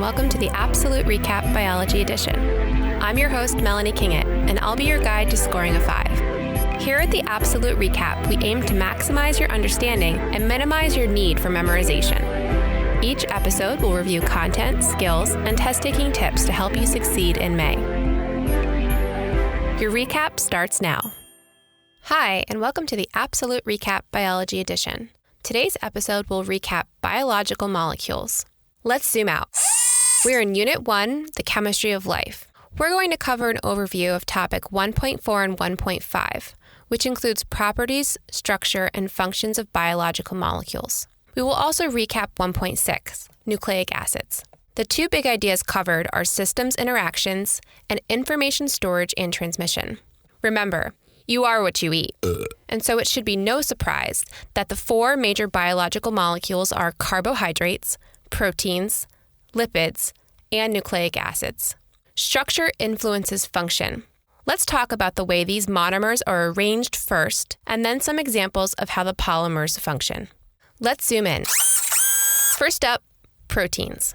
welcome to the APsolute RecAP Biology Edition. I'm your host, Melanie Kingett, and I'll be your guide to scoring a 5. Here at the APsolute RecAP, we aim to maximize your understanding and minimize your need for memorization. Each episode will review content, skills, and test-taking tips to help you succeed in May. Your recap starts now. Hi, and welcome to the APsolute RecAP Biology Edition. Today's episode will recap biological molecules. Let's zoom out. We're in Unit 1, the chemistry of life. We're going to cover an overview of topic 1.4 and 1.5, which includes properties, structure, and functions of biological molecules. We will also recap 1.6, nucleic acids. The two big ideas covered are systems interactions and information storage and transmission. Remember, you are what you eat. And so it should be no surprise that the four major biological molecules are carbohydrates, proteins, lipids, and nucleic acids. Structure influences function. Let's talk about the way these monomers are arranged first, and then some examples of how the polymers function. Let's zoom in. First up, proteins.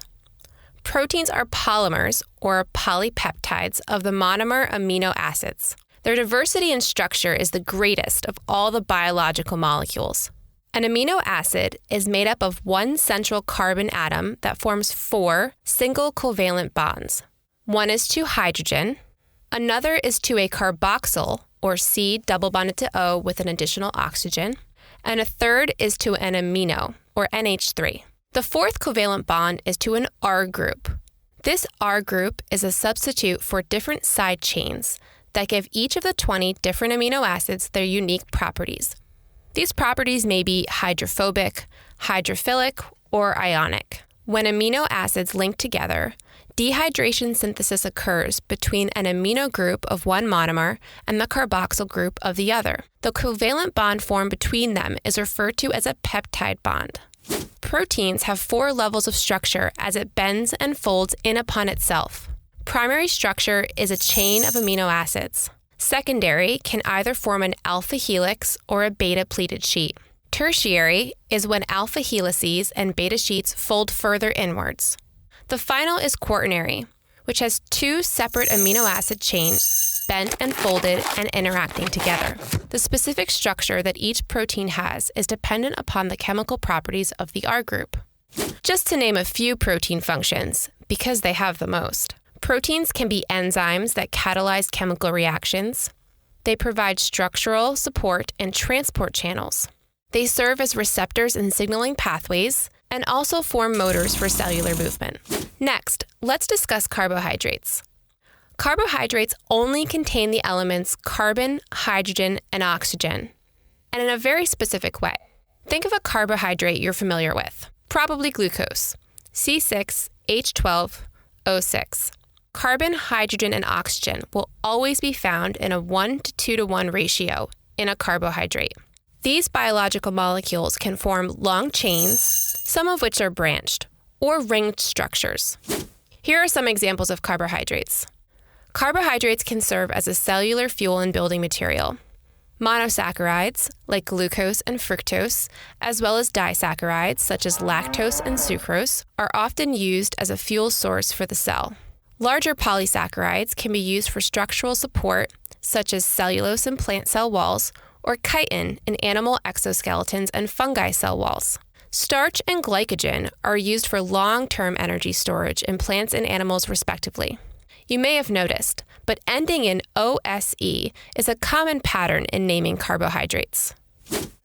Proteins are polymers, or polypeptides, of the monomer amino acids. Their diversity in structure is the greatest of all the biological molecules. An amino acid is made up of one central carbon atom that forms four single covalent bonds. One is to hydrogen, another is to a carboxyl, or C double bonded to O with an additional oxygen, and a third is to an amino, or NH3. The fourth covalent bond is to an R group. This R group is a substitute for different side chains that give each of the 20 different amino acids their unique properties. These properties may be hydrophobic, hydrophilic, or ionic. When amino acids link together, dehydration synthesis occurs between an amino group of one monomer and the carboxyl group of the other. The covalent bond formed between them is referred to as a peptide bond. Proteins have four levels of structure as it bends and folds in upon itself. Primary structure is a chain of amino acids. Secondary can either form an alpha helix or a beta pleated sheet. Tertiary is when alpha helices and beta sheets fold further inwards. The final is quaternary, which has two separate amino acid chains bent and folded and interacting together. The specific structure that each protein has is dependent upon the chemical properties of the R group. Just to name a few protein functions, because they have the most. Proteins can be enzymes that catalyze chemical reactions. They provide structural support and transport channels. They serve as receptors in signaling pathways and also form motors for cellular movement. Next, let's discuss carbohydrates. Carbohydrates only contain the elements carbon, hydrogen, and oxygen, and in a very specific way. Think of a carbohydrate you're familiar with, probably glucose, C6H12O6. Carbon, hydrogen, and oxygen will always be found in a 1 to 2 to 1 ratio in a carbohydrate. These biological molecules can form long chains, some of which are branched, or ringed structures. Here are some examples of carbohydrates. Carbohydrates can serve as a cellular fuel and building material. Monosaccharides, like glucose and fructose, as well as disaccharides, such as lactose and sucrose, are often used as a fuel source for the cell. Larger polysaccharides can be used for structural support, such as cellulose in plant cell walls, or chitin in animal exoskeletons and fungi cell walls. Starch and glycogen are used for long-term energy storage in plants and animals, respectively. You may have noticed, but ending in OSE is a common pattern in naming carbohydrates.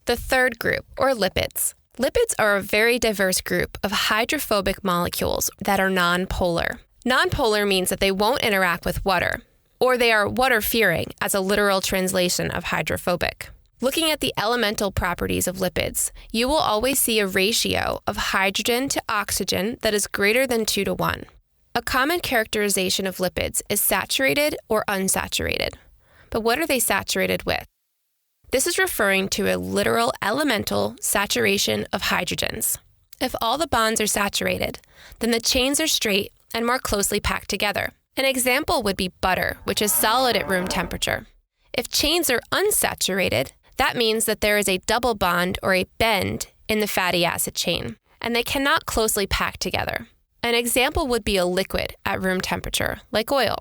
The third group, or lipids. Lipids are a very diverse group of hydrophobic molecules that are nonpolar. Nonpolar means that they won't interact with water, or they are water-fearing as a literal translation of hydrophobic. Looking at the elemental properties of lipids, you will always see a ratio of hydrogen to oxygen that is greater than 2 to 1. A common characterization of lipids is saturated or unsaturated. But what are they saturated with? This is referring to a literal elemental saturation of hydrogens. If all the bonds are saturated, then the chains are straight and more closely packed together. An example would be butter, which is solid at room temperature. If chains are unsaturated, that means that there is a double bond or a bend in the fatty acid chain, and they cannot closely pack together. An example would be a liquid at room temperature, like oil.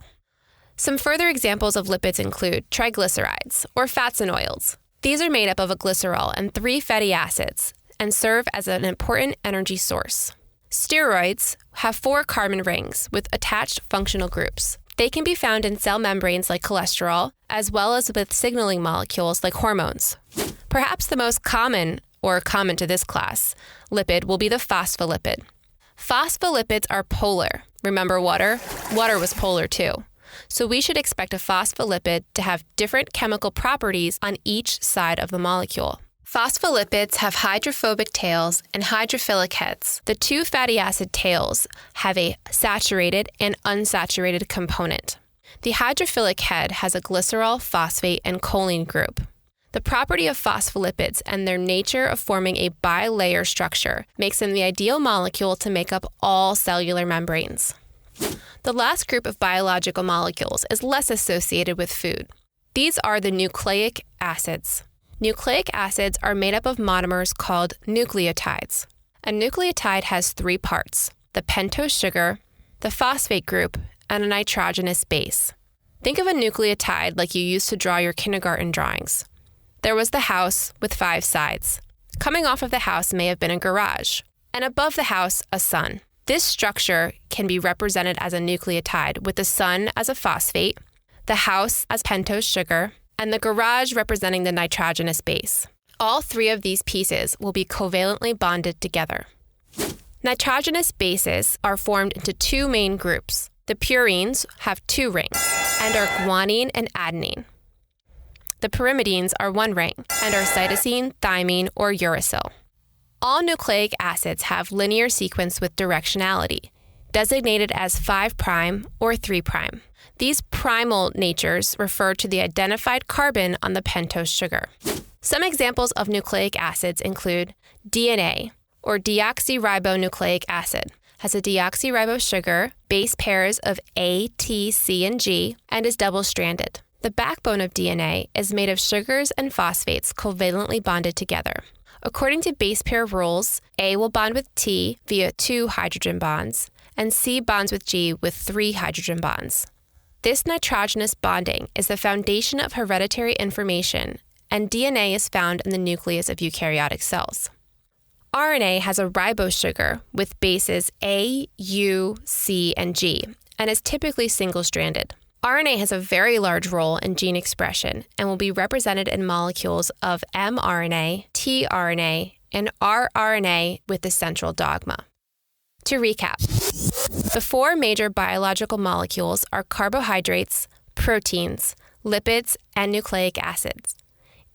Some further examples of lipids include triglycerides, or fats and oils. These are made up of a glycerol and 3 fatty acids and serve as an important energy source. Steroids have 4 carbon rings with attached functional groups. They can be found in cell membranes like cholesterol, as well as with signaling molecules like hormones. Perhaps the most common to this class, lipid will be the phospholipid. Phospholipids are polar. Remember water? Water was polar too. So we should expect a phospholipid to have different chemical properties on each side of the molecule. Phospholipids have hydrophobic tails and hydrophilic heads. The 2 fatty acid tails have a saturated and unsaturated component. The hydrophilic head has a glycerol, phosphate, and choline group. The property of phospholipids and their nature of forming a bilayer structure makes them the ideal molecule to make up all cellular membranes. The last group of biological molecules is less associated with food. These are the nucleic acids. Nucleic acids are made up of monomers called nucleotides. A nucleotide has 3 parts: the pentose sugar, the phosphate group, and a nitrogenous base. Think of a nucleotide like you used to draw your kindergarten drawings. There was the house with 5 sides. Coming off of the house may have been a garage, and above the house, a sun. This structure can be represented as a nucleotide with the sun as a phosphate, the house as pentose sugar, and the garage representing the nitrogenous base. All 3 of these pieces will be covalently bonded together. Nitrogenous bases are formed into 2 main groups. The purines have 2 rings and are guanine and adenine. The pyrimidines are 1 ring and are cytosine, thymine, or uracil. All nucleic acids have linear sequence with directionality, designated as 5' or 3'. These primal natures refer to the identified carbon on the pentose sugar. Some examples of nucleic acids include DNA, or deoxyribonucleic acid, has a deoxyribo sugar, base pairs of A, T, C, and G, and is double-stranded. The backbone of DNA is made of sugars and phosphates covalently bonded together. According to base pair rules, A will bond with T via 2 hydrogen bonds, and C bonds with G with 3 hydrogen bonds. This nitrogenous bonding is the foundation of hereditary information, and DNA is found in the nucleus of eukaryotic cells. RNA has a ribose sugar with bases A, U, C, and G, and is typically single-stranded. RNA has a very large role in gene expression and will be represented in molecules of mRNA, tRNA, and rRNA with the central dogma. To recap, the 4 major biological molecules are carbohydrates, proteins, lipids, and nucleic acids.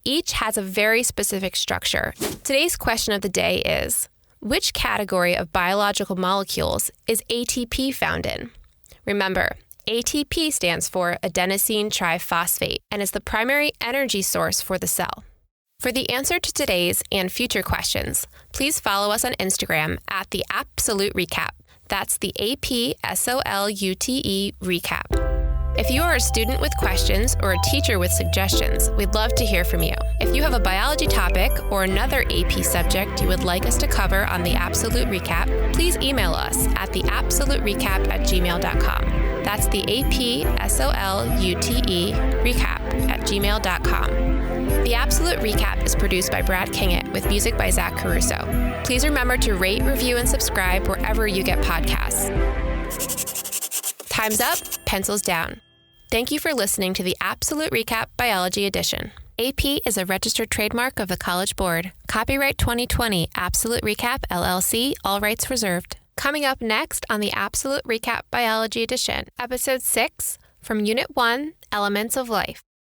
Each has a very specific structure. Today's question of the day is, which category of biological molecules is ATP found in? Remember, ATP stands for adenosine triphosphate and is the primary energy source for the cell. For the answer to today's and future questions, please follow us on Instagram at the APsolute RecAP. That's the APsolute RecAP. If you are a student with questions or a teacher with suggestions, we'd love to hear from you. If you have a biology topic or another AP subject you would like us to cover on the APsolute RecAP, please email us at the APsoluteRecap@gmail.com. That's the APsolute RecAP@gmail.com. The APsolute RecAP is produced by Brad Kingett with music by Zach Caruso. Please remember to rate, review, and subscribe wherever you get podcasts. Time's up, pencils down. Thank you for listening to the APsolute RecAP Biology Edition. AP is a registered trademark of the College Board. Copyright 2020, APsolute RecAP, LLC, all rights reserved. Coming up next on the APsolute RecAP Biology Edition, Episode 6 from Unit 1, Elements of Life.